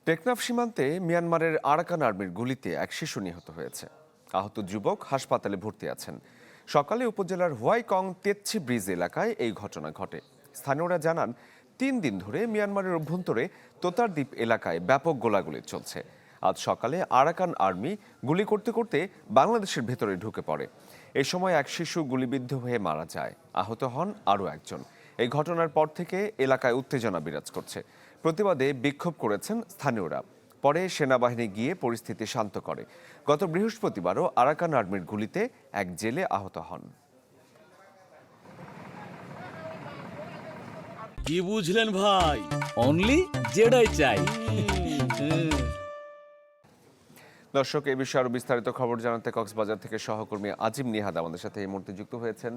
টেকনাফ সীমান্তে মিয়ানমারের আরাকান আর্মির গুলিতে এক শিশু নিহত হয়েছে। আহত যুবক হাসপাতালে ভর্তি আছেন। সকালে উপজেলার হোয়াইকং তেতছি ব্রিজ এলাকায় এই ঘটনা ঘটে। স্থানীয়রা জানান, 3 দিন ধরে মিয়ানমারের অভ্যন্তরে তোতারদ্বীপ এলাকায় ব্যাপক গোলাগুলি চলছে। আজ সকালে আরাকান আর্মি গুলি করতে করতে বাংলাদেশের ভেতরে ঢুকে পড়ে। এ সময় এক শিশু গুলিবিদ্ধ হয়ে মারা যায়। আহত হন আরও একজন। এই ঘটনার পর থেকে এলাকায় উত্তেজনা বিরাজ করছে। প্রতিবাদে বিক্ষোভ করেছেন স্থানীয়রা। পরে সেনাবাহিনী গিয়ে পরিস্থিতি শান্ত করে। গত বৃহস্পতিবারও আরাকান আর্মির গুলিতে এক জেলে আহত হন। কি বুঝলেন ভাই? অনলি জেডাই চাই। দর্শক, এই বিষয়ে আরো বিস্তারিত খবর জানাতে কক্সবাজার থেকে সহকর্মী আজিম নিহাদ আমাদের সাথে এই মুহূর্তে যুক্ত হয়েছেন।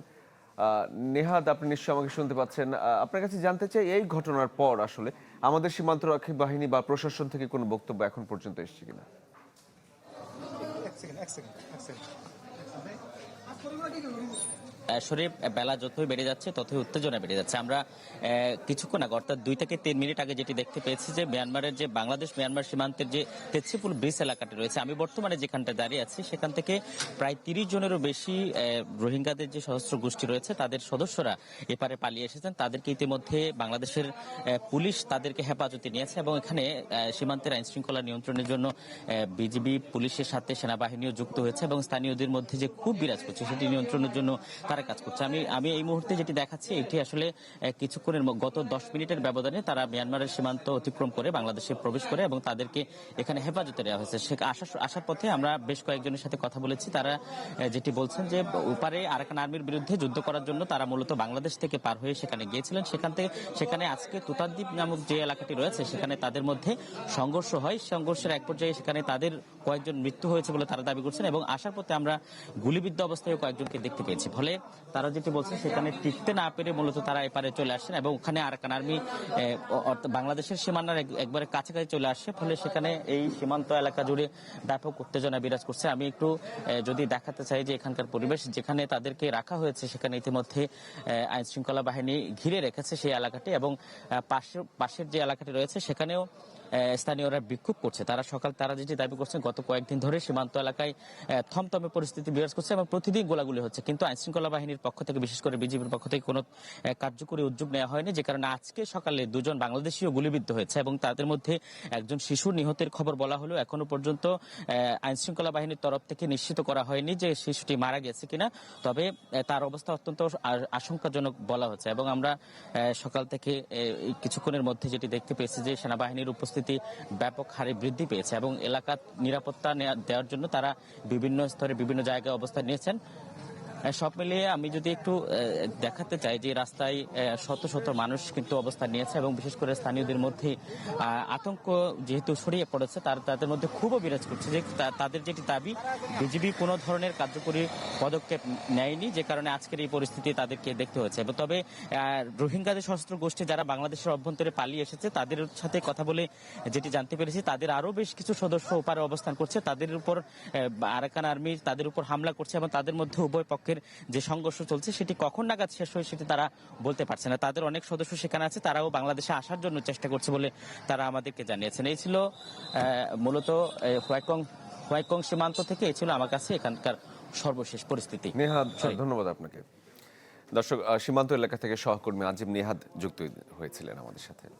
নেহাদ, আপনি নিশ্চয়ই আমাকে শুনতে পাচ্ছেন। আপনার কাছে জানতে চাই, এই ঘটনার পর আসলে আমাদের সীমান্তরক্ষী বাহিনী বা প্রশাসন থেকে কোনো বক্তব্য এখন পর্যন্ত এসেছে কিনা? আসলে বেলা যতই বেড়ে যাচ্ছে ততই উত্তেজনা বেড়ে যাচ্ছে। আমরা কিছুক্ষণ আগে, অর্থাৎ 2 থেকে 3 মিনিট আগে যেটি দেখতে পেয়েছি যে মিয়ানমারের যে বাংলাদেশ মিয়ানমার সীমান্তের যে তেতসিপুল ব্রিজ এলাকাটি রয়েছে, আমি বর্তমানে যেখানটা দাঁড়িয়ে আছি সেখান থেকে প্রায় 30 জনেরও বেশি রোহিঙ্গাদের যে সশস্ত্র গোষ্ঠী রয়েছে তাদের সদস্যরা এপারে পালিয়ে এসেছেন। তাদেরকে ইতিমধ্যে বাংলাদেশের পুলিশ তাদেরকে হেফাজতে নিয়েছে এবং এখানে সীমান্তের আইন শৃঙ্খলা নিয়ন্ত্রণের জন্য বিজিবি পুলিশের সাথে সেনাবাহিনীও যুক্ত হয়েছে এবং স্থানীয়দের মধ্যে যে ক্ষোভ বিরাজ করছে সেটি নিয়ন্ত্রণের জন্য তারা কাজ করছে। আমি এই মুহূর্তে যেটি দেখাচ্ছি এটি আসলে কিছুক্ষণের গত 10 মিনিটের ব্যবধানে তারা মিয়ানমারের সীমান্ত অতিক্রম করে বাংলাদেশে প্রবেশ করে এবং তাদেরকে এখানে হেফাজতে নেওয়া হয়েছে। আসার পথে আমরা বেশ কয়েকজনের সাথে কথা বলেছি। তারা যেটি বলছেন যে ওপারে আরাকান আর্মির বিরুদ্ধে যুদ্ধ করার জন্য তারা মূলত বাংলাদেশ থেকে পার হয়ে সেখানে গিয়েছিলেন। সেখানে আজকে তোতারদ্বীপ নামক যে এলাকাটি রয়েছে সেখানে তাদের মধ্যে সংঘর্ষ হয়। সংঘর্ষের এক পর্যায়ে সেখানে তাদের কয়েকজন মৃত্যু হয়েছে বলে তারা দাবি করছেন এবং আসার পথে আমরা গুলিবিদ্ধ অবস্থায় কয়েকজনকে দেখতে পেয়েছি। ফলে তারা যেটি বলছেন সেখানে টিকতে না পেরে মূলত তারা এপারে চলে আসছেন এবং ওখানে আরাকান আর্মি বাংলাদেশের সীমানার একবারে কাছাকাছি চলে আসছে। ফলে সেখানে এই সীমান্ত এলাকা জুড়ে ব্যাপক উত্তেজনা বিরাজ করছে। আমি একটু যদি দেখাতে চাই যে এখানকার পরিবেশ, যেখানে তাদেরকে রাখা হয়েছে সেখানে ইতিমধ্যে আইন শৃঙ্খলা বাহিনী ঘিরে রেখেছে সেই এলাকাটি এবং পাশের যে এলাকাটি রয়েছে সেখানেও স্থানীয়রা বিক্ষোভ করছে। তারা যেটি দাবি করছেন, গত কয়েকদিন ধরে সীমান্ত এলাকায় থমথমে পরিস্থিতি বিরাজ করছে এবং প্রতিদিন গোলাগুলি হচ্ছে, কিন্তু আইন শৃঙ্খলা বাহিনীর পক্ষ থেকে, বিশেষ করে বিজিবির পক্ষ থেকে কোনো কার্যকরী উদ্যোগ নেওয়া হয়নি, যে কারণে আজকে সকালে 2 জন বাংলাদেশীও গুলিবিদ্ধ হয়েছে এবং তাদের মধ্যে একজন শিশু নিহতের খবর বলা হলেও এখনো পর্যন্ত আইন শৃঙ্খলা বাহিনীর তরফ থেকে নিশ্চিত করা হয়নি যে শিশুটি মারা গেছে কিনা। তবে তার অবস্থা অত্যন্ত আশঙ্কাজনক বলা হচ্ছে এবং আমরা সকাল থেকে কিছুক্ষণের মধ্যে যেটি দেখতে পেয়েছি যে সেনাবাহিনীর উপস্থিতি ব্যাপক হারে বৃদ্ধি পেয়েছে এবং এলাকার নিরাপত্তা দেওয়ার জন্য তারা বিভিন্ন স্তরে বিভিন্ন জায়গায় অবস্থান নিয়েছেন। সব মিলিয়ে আমি যদি একটু দেখাতে চাই যে রাস্তায় শত শত মানুষ কিন্তু অবস্থান নিয়েছে এবং বিশেষ করে স্থানীয়দের মধ্যে আতঙ্ক যেহেতু ছড়িয়ে পড়েছে তাদের মধ্যে খুবও বিরাজ করছে যে তাদের যেটি দাবি, বিজিবি কোনো ধরনের কার্যকরী পদক্ষেপ নেয়নি, যে কারণে আজকের এই পরিস্থিতি তাদেরকে দেখতে হয়েছে। তবে রোহিঙ্গাদের সশস্ত্র গোষ্ঠী যারা বাংলাদেশের অভ্যন্তরে পালিয়ে এসেছে তাদের সাথে কথা বলে যেটি জানতে পেরেছি, তাদের আরও বেশ কিছু সদস্য ওপারে অবস্থান করছে। তাদের উপর আরাকান আর্মি তাদের উপর হামলা করছে এবং তাদের মধ্যে উভয় পক্ষের যে সংঘর্ষ চলছে সেটি কখন নাগাদ শেষ হয় সেটি তারা বলতে পারছে না। তাদের অনেক সদস্য সেখানে আছে, তারাও বাংলাদেশে আসার জন্য চেষ্টা করছে বলে তারা আমাদেরকে জানিয়েছেন। এই ছিল মূলত হোয়াইকং সীমান্ত থেকে এই ছিল আমার কাছে এখানকার সর্বশেষ পরিস্থিতি। নেহাদ, ধন্যবাদ আপনাকে। দর্শক, সীমান্ত এলাকা থেকে সহকর্মী আজিম নিহাদ যুক্ত হয়েছিলেন আমাদের সাথে।